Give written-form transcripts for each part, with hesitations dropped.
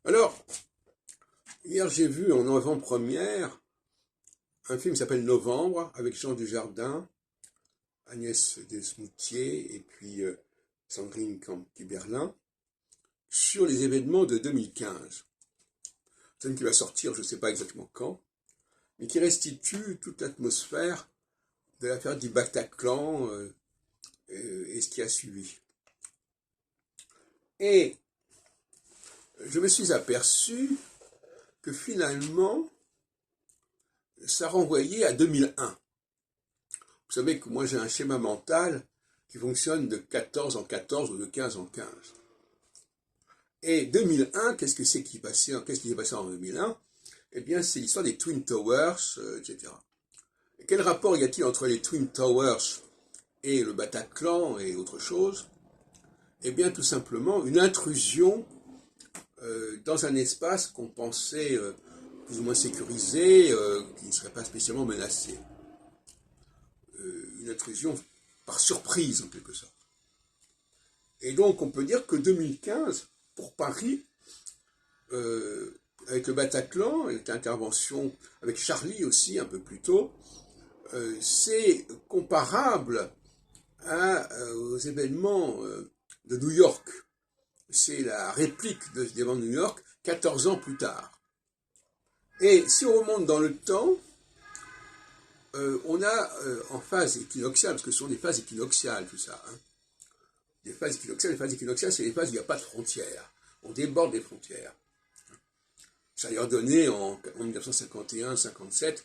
Alors, hier j'ai vu en avant-première un film qui s'appelle Novembre avec Jean Dujardin, Agnès Desmoutier et puis Sandrine Campi-Berlin sur les événements de 2015. C'est un film qui va sortir, je ne sais pas exactement quand, mais qui restitue toute l'atmosphère de l'affaire du Bataclan et ce qui a suivi. Et je me suis aperçu que finalement, ça renvoyait à 2001. Vous savez que moi j'ai un schéma mental qui fonctionne de 14 en 14 ou de 15 en 15. Et 2001, qu'est-ce qui s'est passé en 2001? Eh bien, c'est l'histoire des Twin Towers, etc. Et quel rapport y a-t-il entre les Twin Towers et le Bataclan et autre chose? Eh bien, tout simplement, une intrusion dans un espace qu'on pensait plus ou moins sécurisé, qui ne serait pas spécialement menacé. Une intrusion par surprise, en quelque sorte. Et donc, on peut dire que 2015, pour Paris, avec le Bataclan, avec l'intervention, avec Charlie aussi, un peu plus tôt, c'est comparable aux événements de New York. C'est la réplique de cet événement de New York 14 ans plus tard. Et si on remonte dans le temps, on a en phase équinoxiale, parce que ce sont des phases équinoxiales, tout ça. Les phases équinoxiales, c'est les phases où il n'y a pas de frontières. On déborde des frontières. Ça a donné en 1951-57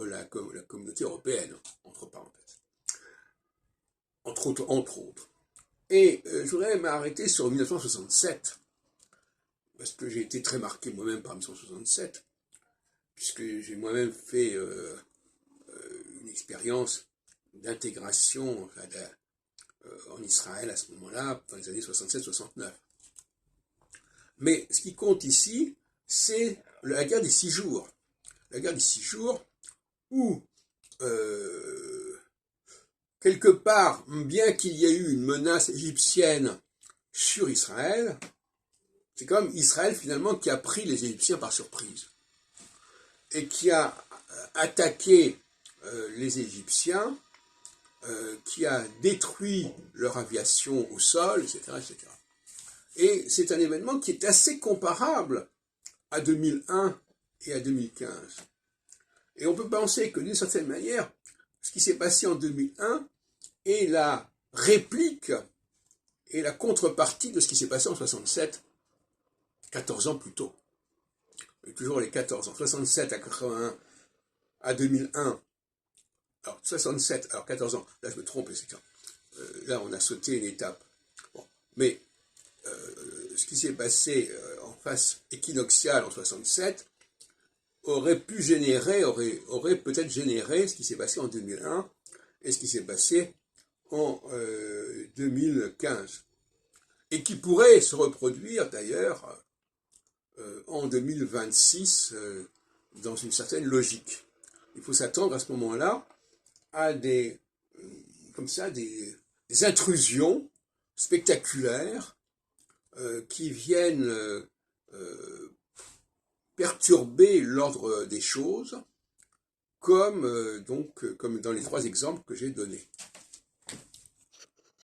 la communauté européenne, entre parenthèses. Entre autres. Et je voudrais m'arrêter sur 1967, parce que j'ai été très marqué moi-même par 1967, puisque j'ai moi-même fait une expérience d'intégration en Israël à ce moment-là, dans les années 67-69. Mais ce qui compte ici, c'est la guerre des 6 jours. La guerre des 6 jours où, quelque part, bien qu'il y ait eu une menace égyptienne sur Israël, c'est comme Israël finalement qui a pris les Égyptiens par surprise et qui a attaqué les Égyptiens, qui a détruit leur aviation au sol, etc., etc. Et c'est un événement qui est assez comparable à 2001 et à 2015. Et on peut penser que d'une certaine manière, ce qui s'est passé en 2001 est la réplique et la contrepartie de ce qui s'est passé en 67, 14 ans plus tôt. Et toujours les 14 ans, 67 à 81 à 2001. Alors 67, alors 14 ans, là je me trompe, c'est quand là on a sauté une étape. Bon. Mais ce qui s'est passé en phase équinoxiale en 67 aurait peut-être généré ce qui s'est passé en 2001 et ce qui s'est passé en 2015. Et qui pourrait se reproduire d'ailleurs en 2026 dans une certaine logique. Il faut s'attendre à ce moment-là à des intrusions spectaculaires qui viennent perturber l'ordre des choses, comme dans les 3 exemples que j'ai donnés.